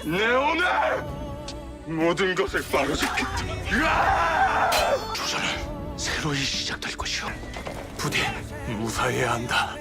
내 오늘 모든 것을 바로잡겠다. 조선은 새로이 시작될 것이오. 부디 무사해야 한다.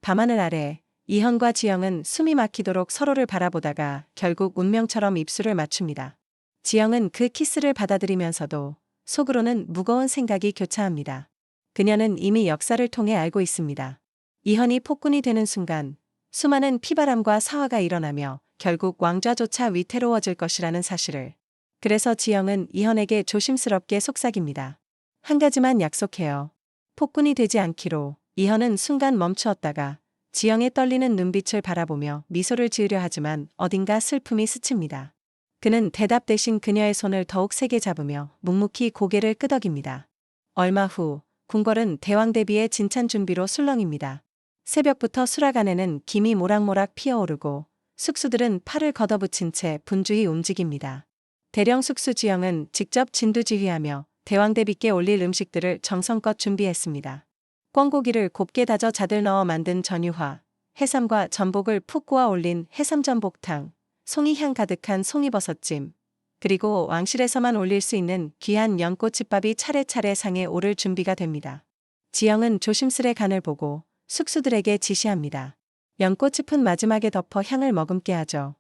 밤하늘 아래 이현과 지영은 숨이 막히도록 서로를 바라보다가 결국 운명처럼 입술을 맞춥니다. 지영은 그 키스를 받아들이면서도 속으로는 무거운 생각이 교차합니다. 그녀는 이미 역사를 통해 알고 있습니다. 이현이 폭군이 되는 순간 수많은 피바람과 사화가 일어나며 결국 왕좌조차 위태로워질 것이라는 사실을. 그래서 지영은 이현에게 조심스럽게 속삭입니다. 한 가지만 약속해요. 폭군이 되지 않기로. 이현은 순간 멈추었다가 지영의 떨리는 눈빛을 바라보며 미소를 지으려 하지만 어딘가 슬픔이 스칩니다. 그는 대답 대신 그녀의 손을 더욱 세게 잡으며 묵묵히 고개를 끄덕입니다. 얼마 후 궁궐은 대왕 대비의 진찬 준비로 술렁입니다. 새벽부터 수락 안에는 김이 모락모락 피어오르고 숙수들은 팔을 걷어붙인 채 분주히 움직입니다. 대령 숙수 지영은 직접 진두지휘하며 대왕 대비께 올릴 음식들을 정성껏 준비했습니다. 꿩고기를 곱게 다져 자들 넣어 만든 전유화, 해삼과 전복을 푹 구워 올린 해삼전복탕, 송이향 가득한 송이버섯찜, 그리고 왕실에서만 올릴 수 있는 귀한 연꽃집밥이 차례차례 상에 오를 준비가 됩니다. 지영은 조심스레 간을 보고 숙수들에게 지시합니다. 연꽃잎은 마지막에 덮어 향을 머금게 하죠.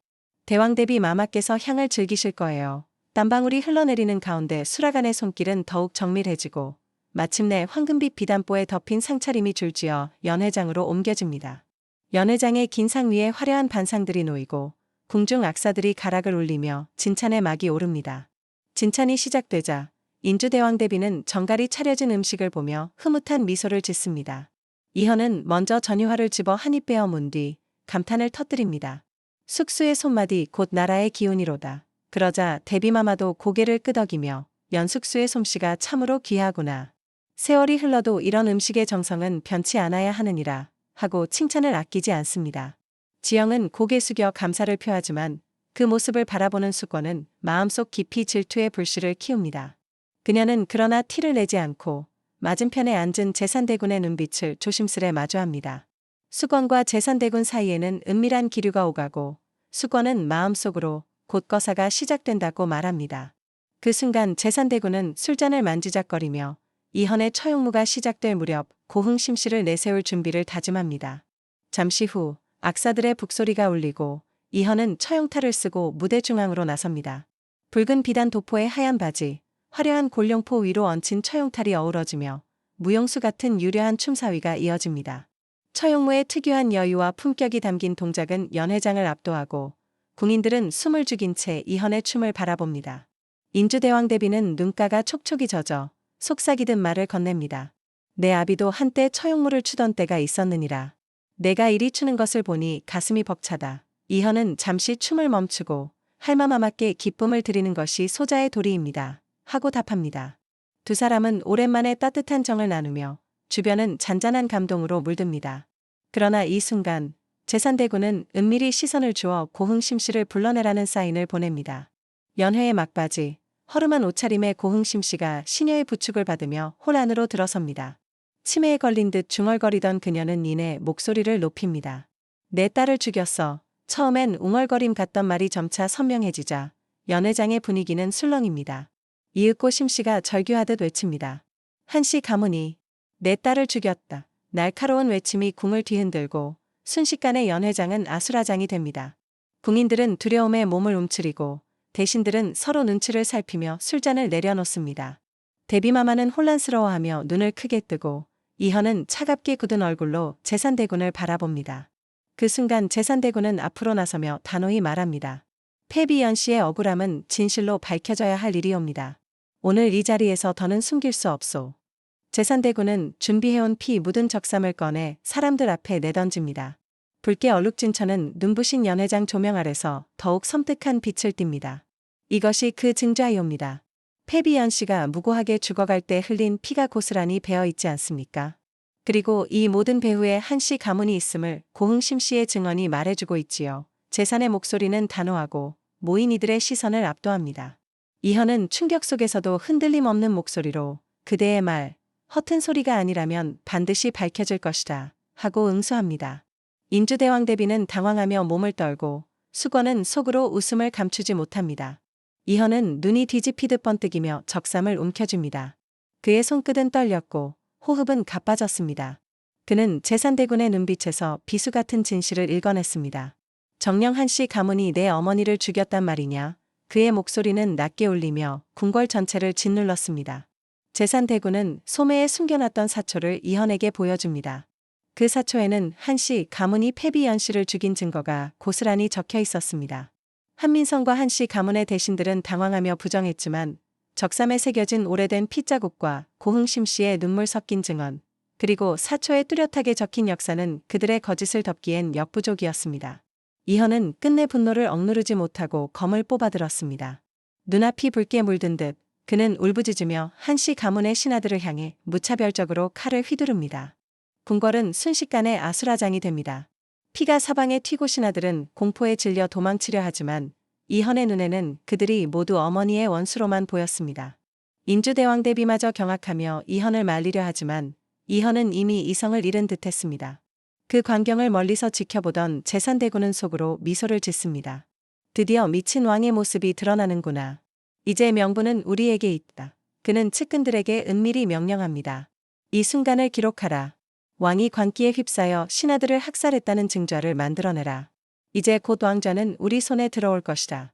대왕 대비 마마께서 향을 즐기실 거예요. 땀방울이 흘러내리는 가운데 수라간의 손길은 더욱 정밀해지고 마침내 황금빛 비단보에 덮인 상차림이 줄지어 연회장으로 옮겨집니다. 연회장의 긴 상 위에 화려한 반상들이 놓이고 궁중 악사들이 가락을 울리며 진찬의 막이 오릅니다. 진찬이 시작되자 인주대왕 대비는 정갈이 차려진 음식을 보며 흐뭇한 미소를 짓습니다. 이현은 먼저 전유화를 집어 한 입 베어 문 뒤 감탄을 터뜨립니다. 숙수의 손맛이 곧 나라의 기운이로다. 그러자 대비마마도 고개를 끄덕이며 연숙수의 솜씨가 참으로 귀하구나. 세월이 흘러도 이런 음식의 정성은 변치 않아야 하느니라 하고 칭찬을 아끼지 않습니다. 지영은 고개 숙여 감사를 표하지만 그 모습을 바라보는 수건은 마음속 깊이 질투의 불씨를 키웁니다. 그녀는 그러나 티를 내지 않고 맞은편에 앉은 제산대군의 눈빛을 조심스레 마주합니다. 수건과 제산대군 사이에는 은밀한 기류가 오가고 수건은 마음속으로 곧 거사가 시작된다고 말합니다. 그 순간 제산대군은 술잔을 만지작거리며 이현의 처용무가 시작될 무렵 고흥 심씨를 내세울 준비를 다짐합니다. 잠시 후 악사들의 북소리가 울리고 이현은 처용탈을 쓰고 무대 중앙으로 나섭니다. 붉은 비단 도포의 하얀 바지, 화려한 골룡포 위로 얹힌 처용탈이 어우러지며 무용수 같은 유려한 춤사위가 이어집니다. 처용무의 특유한 여유와 품격이 담긴 동작은 연회장을 압도하고 궁인들은 숨을 죽인 채 이현의 춤을 바라봅니다. 인주대왕 대비는 눈가가 촉촉이 젖어 속삭이듯 말을 건넵니다. 내 아비도 한때 처용무를 추던 때가 있었느니라. 내가 이리 추는 것을 보니 가슴이 벅차다. 이현은 잠시 춤을 멈추고 할마마마께 기쁨을 드리는 것이 소자의 도리입니다. 하고 답합니다. 두 사람은 오랜만에 따뜻한 정을 나누며 주변은 잔잔한 감동으로 물듭니다. 그러나 이 순간 제산대군은 은밀히 시선을 주어 고흥 심씨를 불러내라는 사인을 보냅니다. 연회의 막바지, 허름한 옷차림의 고흥 심씨가 시녀의 부축을 받으며 홀 안으로 들어섭니다. 치매에 걸린 듯 중얼거리던 그녀는 이내 목소리를 높입니다. 내 딸을 죽였어. 처음엔 웅얼거림 같던 말이 점차 선명해지자 연회장의 분위기는 술렁입니다. 이윽고 심씨가 절규하듯 외칩니다. 한씨 가문이 내 딸을 죽였다. 날카로운 외침이 궁을 뒤흔들고 순식간에 연회장은 아수라장이 됩니다. 궁인들은 두려움에 몸을 움츠리고 대신들은 서로 눈치를 살피며 술잔을 내려놓습니다. 대비마마는 혼란스러워하며 눈을 크게 뜨고 이현은 차갑게 굳은 얼굴로 제산대군을 바라봅니다. 그 순간 제산대군은 앞으로 나서며 단호히 말합니다. 패비연 씨의 억울함은 진실로 밝혀져야 할 일이옵니다. 오늘 이 자리에서 더는 숨길 수 없소. 제산대군은 준비해온 피 묻은 적삼을 꺼내 사람들 앞에 내던집니다. 붉게 얼룩진 천은 눈부신 연회장 조명 아래서 더욱 섬뜩한 빛을 띱니다. 이것이 그 증자이옵니다. 패비연 씨가 무고하게 죽어갈 때 흘린 피가 고스란히 배어 있지 않습니까? 그리고 이 모든 배후에 한씨 가문이 있음을 고흥심 씨의 증언이 말해주고 있지요. 제산의 목소리는 단호하고 모인 이들의 시선을 압도합니다. 이현은 충격 속에서도 흔들림 없는 목소리로 그대의 말, 허튼 소리가 아니라면 반드시 밝혀질 것이다 하고 응수합니다. 인주대왕 대비는 당황하며 몸을 떨고 수건은 속으로 웃음을 감추지 못합니다. 이현은 눈이 뒤집히듯 번뜩이며 적삼을 움켜쥡니다. 그의 손끝은 떨렸고 호흡은 가빠졌습니다. 그는 재산대군의 눈빛에서 비수 같은 진실을 읽어냈습니다. 정녕 한씨 가문이 내 어머니를 죽였단 말이냐? 그의 목소리는 낮게 울리며 궁궐 전체를 짓눌렀습니다. 재산대군은 소매에 숨겨놨던 사초를 이현에게 보여줍니다. 그 사초에는 한씨 가문이 패비연 씨를 죽인 증거가 고스란히 적혀 있었습니다. 한민성과 한씨 가문의 대신들은 당황하며 부정했지만 적삼에 새겨진 오래된 핏자국과 고흥심 씨의 눈물 섞인 증언, 그리고 사초에 뚜렷하게 적힌 역사는 그들의 거짓을 덮기엔 역부족이었습니다. 이현은 끝내 분노를 억누르지 못하고 검을 뽑아들었습니다. 눈앞이 붉게 물든 듯 그는 울부짖으며 한씨 가문의 신하들을 향해 무차별적으로 칼을 휘두릅니다. 궁궐은 순식간에 아수라장이 됩니다. 피가 사방에 튀고 신하들은 공포에 질려 도망치려 하지만 이현의 눈에는 그들이 모두 어머니의 원수로만 보였습니다. 인주대왕 대비마저 경악하며 이현을 말리려 하지만 이현은 이미 이성을 잃은 듯했습니다. 그 광경을 멀리서 지켜보던 재산대군은 속으로 미소를 짓습니다. 드디어 미친 왕의 모습이 드러나는구나. 이제 명분은 우리에게 있다. 그는 측근들에게 은밀히 명령합니다. 이 순간을 기록하라. 왕이 광기에 휩싸여 신하들을 학살했다는 증좌를 만들어내라. 이제 곧 왕좌는 우리 손에 들어올 것이다.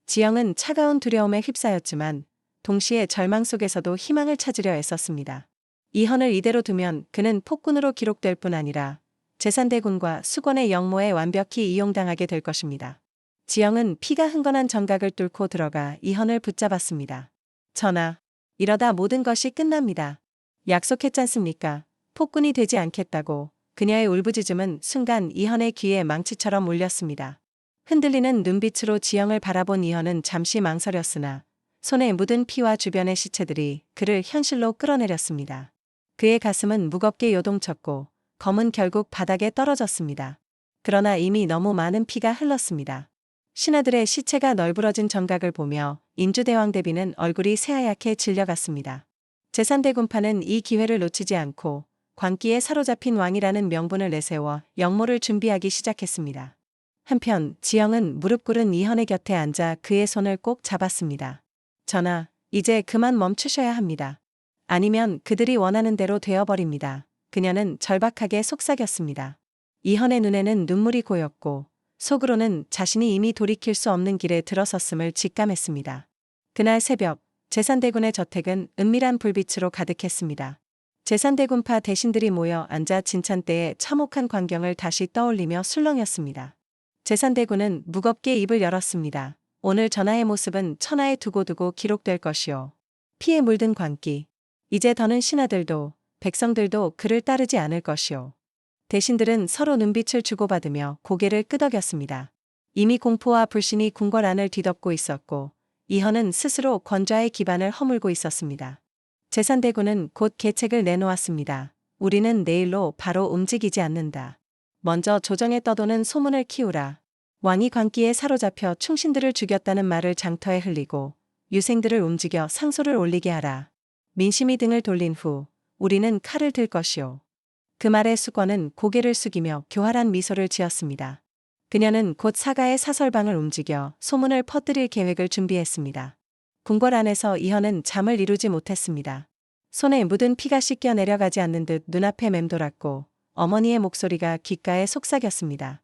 지영은 차가운 두려움에 휩싸였지만 동시에 절망 속에서도 희망을 찾으려 애썼습니다. 이현을 이대로 두면 그는 폭군으로 기록될 뿐 아니라 재산대군과 수권의 영모에 완벽히 이용당하게 될 것입니다. 지영은 피가 흥건한 정각을 뚫고 들어가 이현을 붙잡았습니다. 전하, 이러다 모든 것이 끝납니다. 약속했잖습니까? 폭군이 되지 않겠다고. 그녀의 울부짖음은 순간 이현의 귀에 망치처럼 울렸습니다. 흔들리는 눈빛으로 지영을 바라본 이현은 잠시 망설였으나 손에 묻은 피와 주변의 시체들이 그를 현실로 끌어내렸습니다. 그의 가슴은 무겁게 요동쳤고 검은 결국 바닥에 떨어졌습니다. 그러나 이미 너무 많은 피가 흘렀습니다. 신하들의 시체가 널브러진 정각을 보며 인주대왕 대비는 얼굴이 새하얗게 질려갔습니다. 재산대군파는 이 기회를 놓치지 않고 광기에 사로잡힌 왕이라는 명분을 내세워 역모를 준비하기 시작했습니다. 한편 지영은 무릎 꿇은 이현의 곁에 앉아 그의 손을 꼭 잡았습니다. 전하, 이제 그만 멈추셔야 합니다. 아니면 그들이 원하는 대로 되어버립니다. 그녀는 절박하게 속삭였습니다. 이현의 눈에는 눈물이 고였고 속으로는 자신이 이미 돌이킬 수 없는 길에 들어섰음을 직감했습니다. 그날 새벽 재산대군의 저택은 은밀한 불빛으로 가득했습니다. 재산대군파 대신들이 모여 앉아 진찬대의 참혹한 광경을 다시 떠올리며 술렁였습니다. 재산대군은 무겁게 입을 열었습니다. 오늘 전하의 모습은 천하에 두고두고 기록될 것이오. 피에 물든 광기. 이제 더는 신하들도 백성들도 그를 따르지 않을 것이오. 대신들은 서로 눈빛을 주고받으며 고개를 끄덕였습니다. 이미 공포와 불신이 궁궐 안을 뒤덮고 있었고 이현은 스스로 권좌의 기반을 허물고 있었습니다. 재산대군은 곧 계책을 내놓았습니다. 우리는 내일로 바로 움직이지 않는다. 먼저 조정에 떠도는 소문을 키우라. 왕이 광기에 사로잡혀 충신들을 죽였다는 말을 장터에 흘리고 유생들을 움직여 상소를 올리게 하라. 민심이 등을 돌린 후 우리는 칼을 들 것이오. 그 말에 수권은 고개를 숙이며 교활한 미소를 지었습니다. 그녀는 곧 사가의 사설방을 움직여 소문을 퍼뜨릴 계획을 준비했습니다. 궁궐 안에서 이현은 잠을 이루지 못했습니다. 손에 묻은 피가 씻겨 내려가지 않는 듯 눈앞에 맴돌았고 어머니의 목소리가 귓가에 속삭였습니다.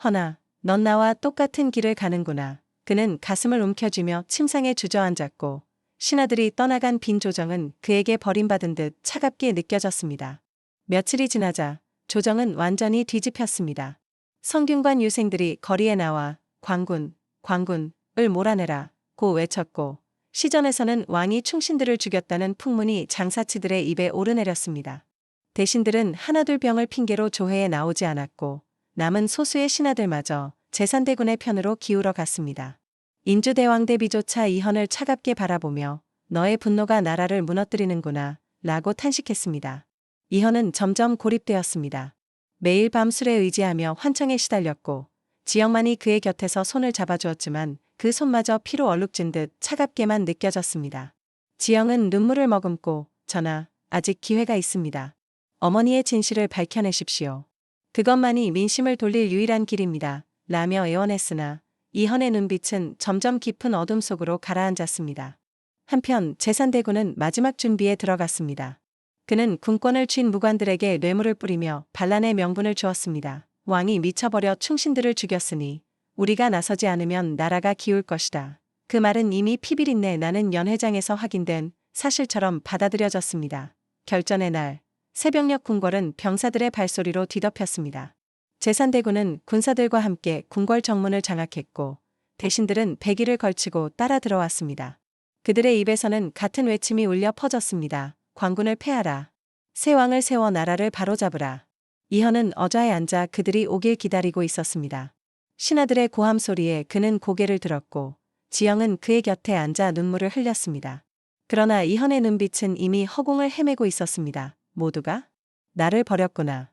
허나, 넌 나와 똑같은 길을 가는구나. 그는 가슴을 움켜쥐며 침상에 주저앉았고 신하들이 떠나간 빈 조정은 그에게 버림받은 듯 차갑게 느껴졌습니다. 며칠이 지나자 조정은 완전히 뒤집혔습니다. 성균관 유생들이 거리에 나와 광군을 몰아내라 고 외쳤고 시전에서는 왕이 충신들을 죽였다는 풍문이 장사치들의 입에 오르내렸습니다. 대신들은 하나둘 병을 핑계로 조회에 나오지 않았고 남은 소수의 신하들마저 재산대군의 편으로 기울어 갔습니다. 인주대왕 대비조차 이현을 차갑게 바라보며 너의 분노가 나라를 무너뜨리는구나 라고 탄식했습니다. 이현은 점점 고립되었습니다. 매일 밤술에 의지하며 환청에 시달렸고 지영만이 그의 곁에서 손을 잡아주었지만 그 손마저 피로 얼룩진 듯 차갑게만 느껴졌습니다. 지영은 눈물을 머금고 전하, 아직 기회가 있습니다. 어머니의 진실을 밝혀내십시오. 그것만이 민심을 돌릴 유일한 길입니다. 라며 애원했으나 이현의 눈빛은 점점 깊은 어둠 속으로 가라앉았습니다. 한편 제산대군은 마지막 준비에 들어갔습니다. 그는 군권을 쥔 무관들에게 뇌물을 뿌리며 반란의 명분을 주었습니다. 왕이 미쳐버려 충신들을 죽였으니 우리가 나서지 않으면 나라가 기울 것이다. 그 말은 이미 피비린내 나는 연회장에서 확인된 사실처럼 받아들여졌습니다. 결전의 날, 새벽녘 궁궐은 병사들의 발소리로 뒤덮였습니다. 제산대군은 군사들과 함께 궁궐 정문을 장악했고 대신들은 백일을 걸치고 따라 들어왔습니다. 그들의 입에서는 같은 외침이 울려 퍼졌습니다. 광군을 패하라. 새 왕을 세워 나라를 바로잡으라. 이현은 어좌에 앉아 그들이 오길 기다리고 있었습니다. 신하들의 고함 소리에 그는 고개를 들었고 지영은 그의 곁에 앉아 눈물을 흘렸습니다. 그러나 이현의 눈빛은 이미 허공을 헤매고 있었습니다. 모두가? 나를 버렸구나.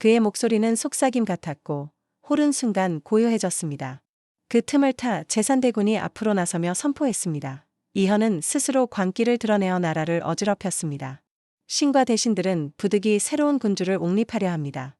그의 목소리는 속삭임 같았고 홀은 순간 고요해졌습니다. 그 틈을 타 제산대군이 앞으로 나서며 선포했습니다. 이현은 스스로 광기를 드러내어 나라를 어지럽혔습니다. 신과 대신들은 부득이 새로운 군주를 옹립하려 합니다.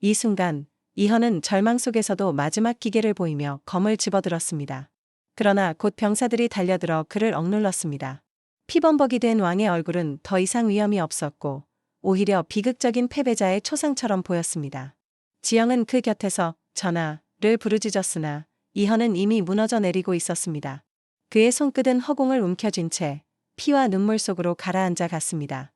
이 순간 이현은 절망 속에서도 마지막 기계를 보이며 검을 집어들었습니다. 그러나 곧 병사들이 달려들어 그를 억눌렀습니다. 피범벅이 된 왕의 얼굴은 더 이상 위험이 없었고 오히려 비극적인 패배자의 초상처럼 보였습니다. 지영은 그 곁에서 전하를 부르짖었으나 이현은 이미 무너져 내리고 있었습니다. 그의 손끝은 허공을 움켜쥔 채 피와 눈물 속으로 가라앉아 갔습니다.